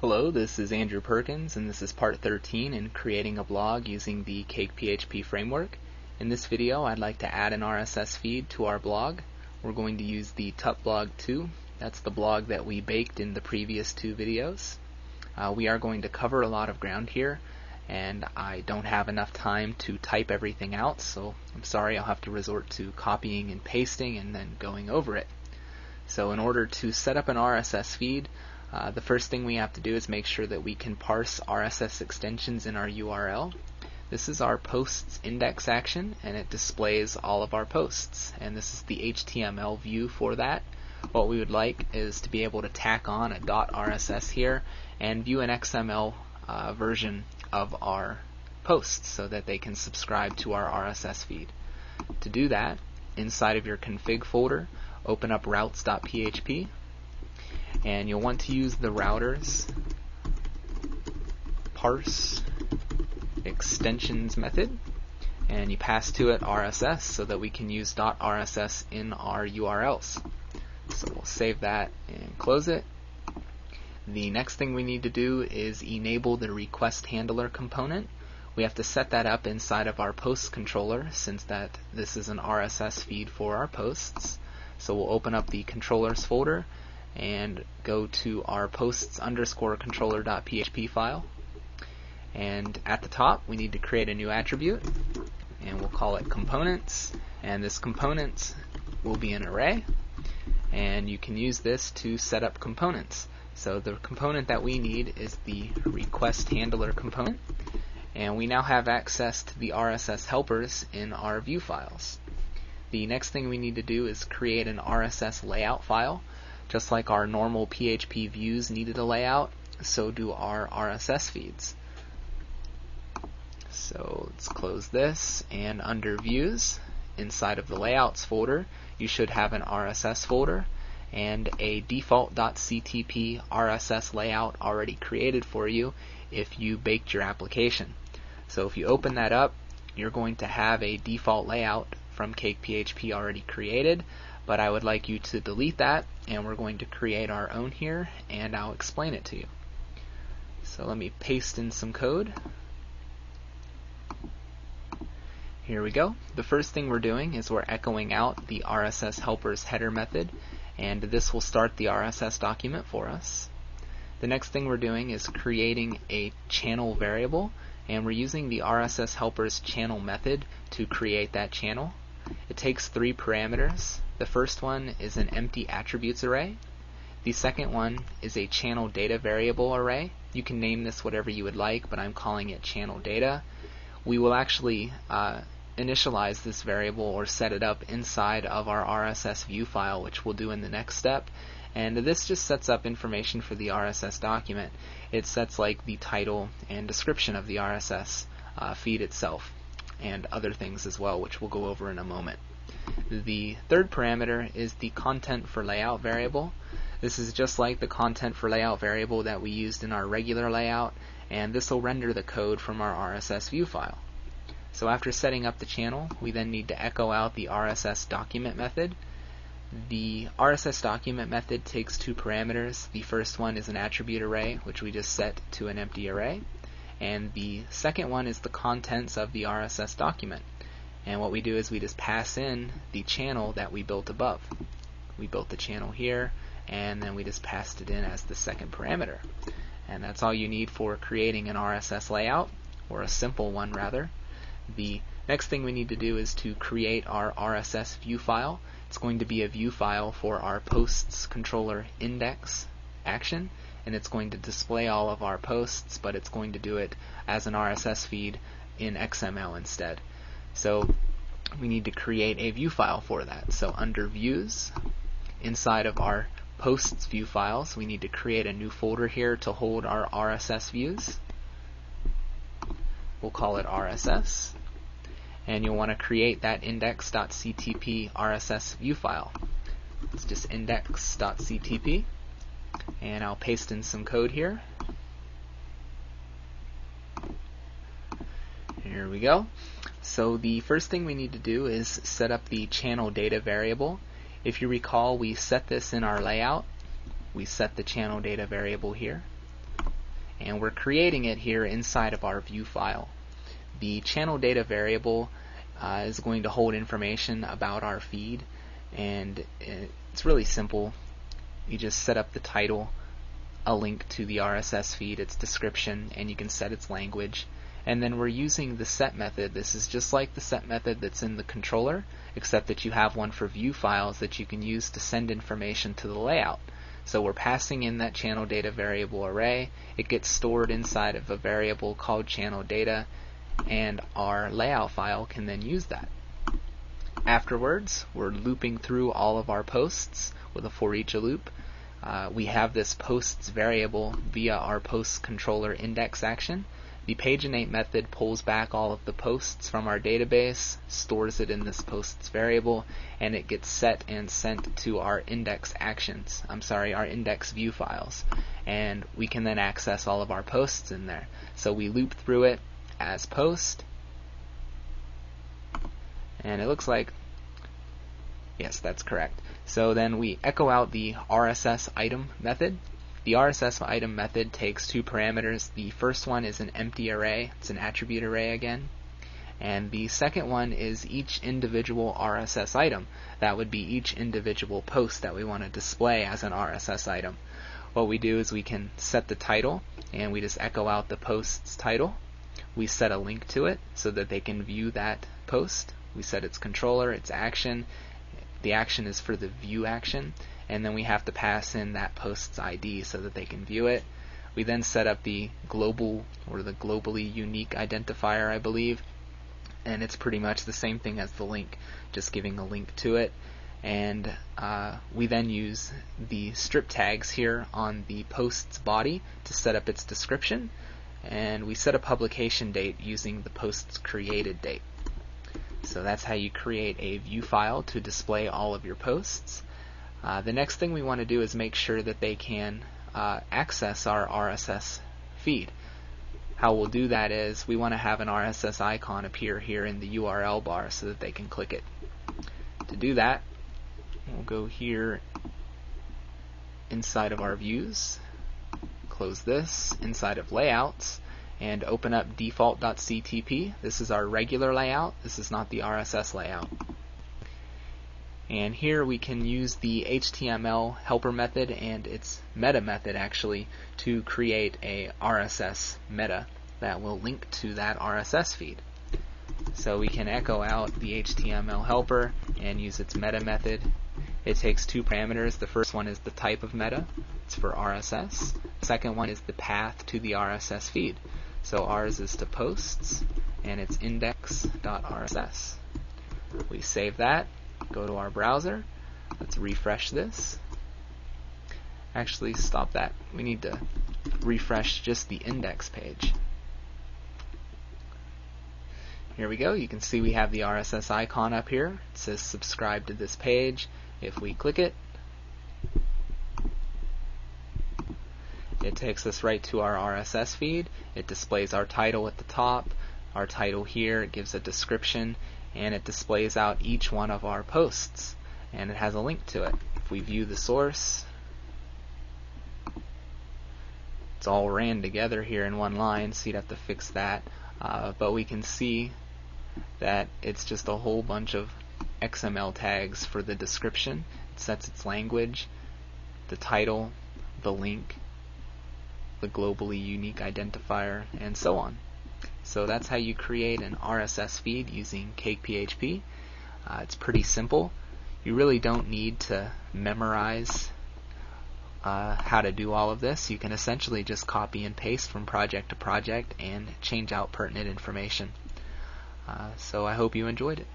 Hello, this is Andrew Perkins, and this is part 13 in creating a blog using the CakePHP framework. In this video, I'd like to add an RSS feed to our blog. We're going to use the tutblog 2. That's the blog that we baked in the previous two videos. We are going to cover a lot of ground here, and I don't have enough time to type everything out, so I'm sorry, I'll have to resort to copying and pasting and then going over it. So in order to set up an RSS feed, the first thing we have to do is make sure that we can parse RSS extensions in our URL. This is our posts index action, and it displays all of our posts. And this is the HTML view for that. What we would like is to be able to tack on a .rss here and view an XML version of our posts so that they can subscribe to our RSS feed. To do that, inside of your config folder, open up routes.php, and you'll want to use the routers parse extensions method, and you pass to it RSS so that we can use .rss in our URLs. So we'll save that and close it. The next thing we need to do is enable the request handler component. We have to set that up inside of our posts controller since this is an RSS feed for our posts. So we'll open up the controllers folder and go to our posts_controller.php file. And at the top we need to create a new attribute, and we'll call it components, and this component will be an array, and you can use this to set up components. So the component that we need is the request handler component, and we now have access to the RSS helpers in our view files. The next thing we need to do is create an RSS layout file. Just like our normal PHP views needed a layout, so do our RSS feeds. So let's close this, and under views, inside of the layouts folder, you should have an RSS folder and a default.ctp RSS layout already created for you if you baked your application. So if you open that up, you're going to have a default layout from CakePHP already created, but I would like you to delete that, and we're going to create our own here, and I'll explain it to you. So let me paste in some code. Here we go. The first thing we're doing is we're echoing out the RSS helpers header method, and this will start the RSS document for us. The next thing we're doing is creating a channel variable, and we're using the RSS helpers channel method to create that channel. It takes 3 parameters. The first one is an empty attributes array. The second one is a channel data variable array. You can name this whatever you would like, but I'm calling it channel data. We will actually initialize this variable or set it up inside of our RSS view file, which we'll do in the next step. And this just sets up information for the RSS document. It sets like the title and description of the RSS feed itself, and other things as well, which we'll go over in a moment. The third parameter is the content for layout variable. This is just like the content for layout variable that we used in our regular layout, and this will render the code from our RSS view file. So after setting up the channel, we then need to echo out the RSS document method. The RSS document method takes 2 parameters. The first one is an attribute array, which we just set to an empty array, and the second one is the contents of the RSS document. And what we do is we just pass in the channel that we built above. We built the channel here, and then we just passed it in as the second parameter. And that's all you need for creating an RSS layout, or a simple one rather. The next thing we need to do is to create our RSS view file. It's going to be a view file for our posts controller index action, and it's going to display all of our posts, but it's going to do it as an RSS feed in XML instead. So we need to create a view file for that. So under views, inside of our posts view files, we need to create a new folder here to hold our RSS views. We'll call it RSS, and you'll want to create that index.ctp RSS view file. It's just index.ctp, and I'll paste in some code here. Here we go. So the first thing we need to do is set up the channel data variable. If you recall, we set this in our layout. We set the channel data variable here. and we're creating it here inside of our view file. The channel data variable is going to hold information about our feed, and it's really simple. You just set up the title, a link to the RSS feed, its description, and you can set its language. And then we're using the set method. This is just like the set method that's in the controller, except that you have one for view files that you can use to send information to the layout. So we're passing in that channel data variable array. It gets stored inside of a variable called channel data, and our layout file can then use that. Afterwards, we're looping through all of our posts with a for each loop. We have this posts variable via our posts controller index action. The paginate method pulls back all of the posts from our database, stores it in this posts variable, and it gets set and sent to our index actions. Our index view files. And we can then access all of our posts in there. So we loop through it as post, and it looks like, yes, that's correct. So then we echo out the RSS item method. The RSS item method takes two parameters. The first one is an empty array. It's an attribute array again. And the second one is each individual RSS item. That would be each individual post that we want to display as an RSS item. What we do is we can set the title, and we just echo out the post's title. We set a link to it so that they can view that post. We set its controller, its action. The action is for the view action, and then we have to pass in that post's ID so that they can view it. We then set up the global, or the globally unique identifier, I believe, and it's pretty much the same thing as the link, just giving a link to it. And we then use the strip tags here on the post's body to set up its description, and we set a publication date using the post's created date. So that's how you create a view file to display all of your posts. The next thing we want to do is make sure that they can access our RSS feed. How we'll do that is we want to have an RSS icon appear here in the URL bar so that they can click it. To do that, we'll go here inside of our views, close this, inside of layouts, and open up default.ctp. This is our regular layout. This is not the RSS layout. And here we can use the HTML helper method and its meta method actually to create a RSS meta that will link to that RSS feed. So we can echo out the HTML helper and use its meta method. It takes two parameters. The first one is the type of meta. It's for RSS. The second one is the path to the RSS feed. So ours is to posts, and it's index.rss. We save that, go to our browser, let's refresh this. Actually, stop that. We need to refresh just the index page. Here we go. You can see we have the RSS icon up here. It says subscribe to this page. If we click it, it takes us right to our RSS feed. It displays our title at the top, our title here, it gives a description, and it displays out each one of our posts, and it has a link to it. If we view the source, it's all ran together here in one line, so you'd have to fix that, but we can see that it's just a whole bunch of XML tags for the description. It sets its language, the title, the link, the globally unique identifier, and so on. So that's how you create an RSS feed using CakePHP. It's pretty simple. You really don't need to memorize how to do all of this. You can essentially just copy and paste from project to project and change out pertinent information. So I hope you enjoyed it.